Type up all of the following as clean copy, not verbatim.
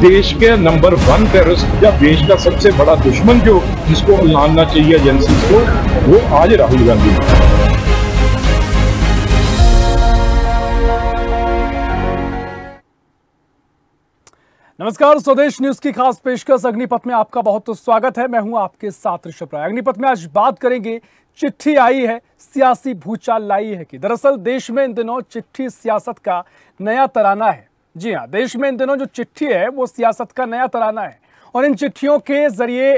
देश के number 1 terrorist या देश का सबसे बड़ा दुश्मन जो जिसको लाना चाहिए एजेंसीज को, वो आज राहुल गांधी है। नमस्कार, स्वदेश न्यूज की खास पेशकश अग्निपथ में आपका बहुत स्वागत है। मैं हूं आपके साथ ऋषभ राय। अग्निपथ में आज बात करेंगे, चिट्ठी आई है, सियासी भूचाल लाई है कि दरअसल देश में इन दिनों चिट्ठी सियासत का नया तराना है। जी हां, देश में इन दिनों जो चिट्ठी है वो सियासत का नया तराना है और इन चिट्ठियों के जरिए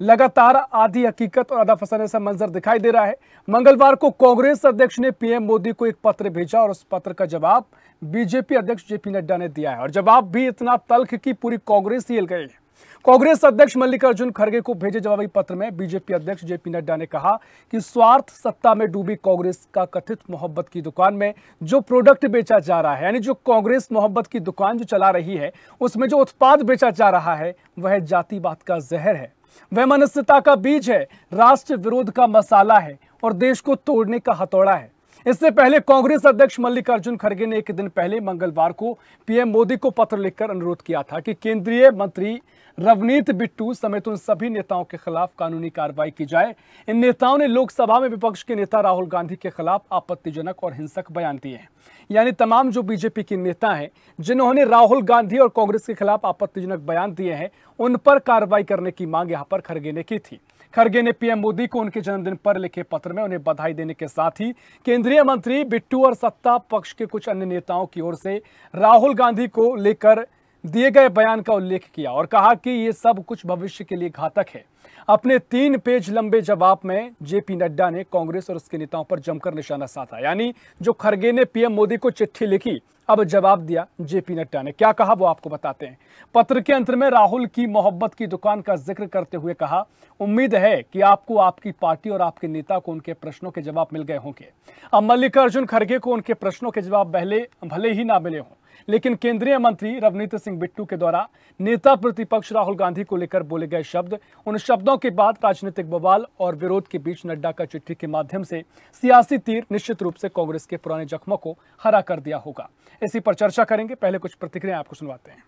लगातार आधी हकीकत और आधा फसाने सा मंजर दिखाई दे रहा है। मंगलवार को कांग्रेस अध्यक्ष ने पीएम मोदी को एक पत्र भेजा और उस पत्र का जवाब बीजेपी अध्यक्ष जेपी नड्डा ने दिया है और जवाब भी इतना तल्ख कि पूरी कांग्रेस ही हिल गई है। कांग्रेस अध्यक्ष मल्लिकार्जुन खड़गे को भेजे जवाबी पत्र में बीजेपी अध्यक्ष जेपी नड्डा ने कहा कि स्वार्थ सत्ता में डूबी कांग्रेस का कथित मोहब्बत की दुकान में जो प्रोडक्ट बेचा जा रहा है, यानी जो कांग्रेस मोहब्बत की दुकान जो चला रही है उसमें जो उत्पाद बेचा जा रहा है वह जातिवाद का जहर है, वह मनस्यता का बीज है, राष्ट्र विरोध का मसाला है और देश को तोड़ने का हथौड़ा है। इससे पहले कांग्रेस अध्यक्ष मल्लिकार्जुन खड़गे ने एक दिन पहले मंगलवार को पीएम मोदी को पत्र लिखकर अनुरोध किया था कि केंद्रीय मंत्री रवनीत बिट्टू समेत उन सभी नेताओं के खिलाफ कानूनी कार्रवाई की जाए। इन नेताओं ने लोकसभा में विपक्ष के नेता राहुल गांधी के खिलाफ आपत्तिजनक और हिंसक बयान दिए हैं। यानी तमाम जो बीजेपी के नेता हैं जिन्होंने राहुल गांधी और कांग्रेस के खिलाफ आपत्तिजनक बयान दिए हैं, उन पर कार्रवाई करने की मांग यहां पर खड़गे ने की थी। खड़गे ने पीएम मोदी को उनके जन्मदिन पर लिखे पत्र में उन्हें बधाई देने के साथ ही केंद्रीय मंत्री बिट्टू और सत्ता पक्ष के कुछ अन्य नेताओं की ओर से राहुल गांधी को लेकर दिए गए बयान का उल्लेख किया और कहा कि ये सब कुछ भविष्य के लिए घातक है। अपने 3 पेज लंबे जवाब में जेपी नड्डा ने कांग्रेस और उसके नेताओं पर जमकर निशाना साधा। यानी जो खड़गे ने पीएम मोदी को चिट्ठी लिखी, अब जवाब दिया जेपी नड्डा ने। क्या कहा वो आपको बताते हैं। पत्र के अंत में राहुल की मोहब्बत की दुकान का जिक्र करते हुए कहा, उम्मीद है कि आपको आपकी पार्टी और आपके नेता को उनके प्रश्नों के जवाब मिल गए होंगे। अब मल्लिकार्जुन खड़गे को उनके प्रश्नों के जवाब भले ही ना मिले हों, लेकिन केंद्रीय मंत्री रवनीत सिंह बिट्टू के द्वारा नेता प्रतिपक्ष राहुल गांधी को लेकर बोले गए शब्द, उन शब्दों के बाद राजनीतिक बवाल और विरोध के बीच नड्डा का चिट्ठी के माध्यम से सियासी तीर निश्चित रूप से कांग्रेस के पुराने जख्मों को हरा कर दिया होगा। इसी पर चर्चा करेंगे। पहले कुछ प्रतिक्रिया आपको सुनवाते हैं।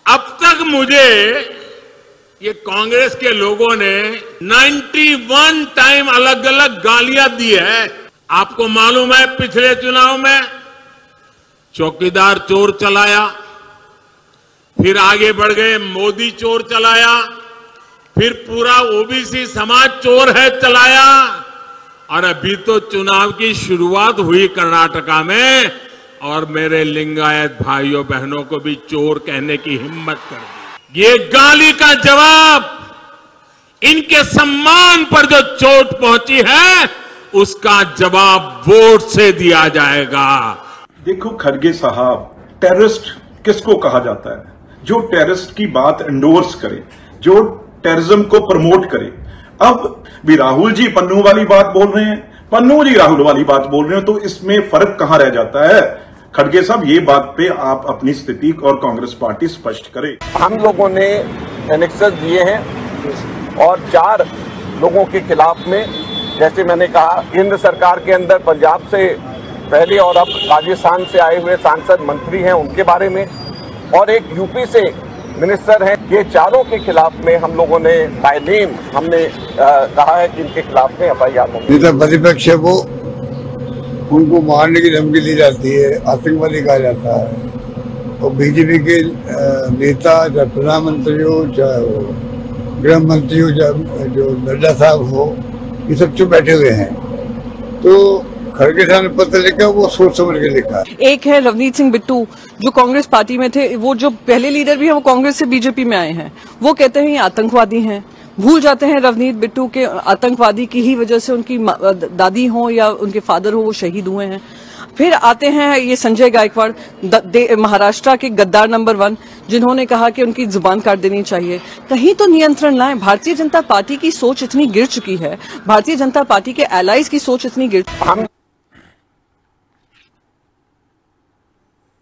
अब तक मुझे ये कांग्रेस के लोगों ने 91 टाइम अलग अलग गालियां दी है। आपको मालूम है, पिछले चुनाव में चौकीदार चोर चलाया, फिर आगे बढ़ गए मोदी चोर चलाया, फिर पूरा ओबीसी समाज चोर है चलाया और अभी तो चुनाव की शुरुआत हुई कर्नाटका में और मेरे लिंगायत भाइयों बहनों को भी चोर कहने की हिम्मत कर दी। ये गाली का जवाब, इनके सम्मान पर जो चोट पहुंची है उसका जवाब वोट से दिया जाएगा। देखो खड़गे साहब, टेररिस्ट किसको कहा जाता है? जो टेररिस्ट की बात एंडोर्स करे, जो टेररिज्म को प्रमोट करे। अब भी राहुल जी पन्नू वाली बात बोल रहे हैं, पन्नू जी राहुल वाली बात बोल रहे हैं, तो इसमें फर्क कहां रह जाता है? खड़गे साहब, ये बात पे आप अपनी स्थिति और कांग्रेस पार्टी स्पष्ट करें। हम लोगों ने एनेक्सेस दिए हैं और 4 लोगों के खिलाफ में, जैसे मैंने कहा, केंद्र सरकार के अंदर पंजाब से पहले और अब राजस्थान से आए हुए सांसद मंत्री हैं उनके बारे में, और एक यूपी से मिनिस्टर हैं। ये चारों के खिलाफ में हम लोगों ने बाय नेम हमने कहा है कि इनके खिलाफ में एफआईआर होगी। नेता प्रतिपक्ष है वो, उनको मारने की धमकी दी जाती है, आतंकवादी कहा जाता है। और बीजेपी के नेता, चाहे प्रधानमंत्री हो, चाहे वो गृह मंत्री हो, चाहे जो नड्डा साहब हो, ये सब चुप बैठे हुए हैं। तो खड़गे साहब ने पत्र लिखा, वो सोच समझ के लिखा। एक है रवनीत सिंह बिट्टू जो कांग्रेस पार्टी में थे, वो जो पहले लीडर भी है वो कांग्रेस से बीजेपी में आए हैं। वो कहते हैं ये आतंकवादी हैं, भूल जाते हैं रवनीत बिट्टू के आतंकवादी की ही वजह से उनकी दादी हो या उनके फादर हो वो शहीद हुए हैं। फिर आते हैं ये संजय गायकवाड़, महाराष्ट्र के गद्दार नंबर 1, जिन्होंने कहा कि उनकी जुबान काट देनी चाहिए। कहीं तो नियंत्रण लाएं। भारतीय जनता पार्टी की सोच इतनी गिर चुकी है, भारतीय जनता पार्टी के एलाइज की सोच इतनी गिर। हम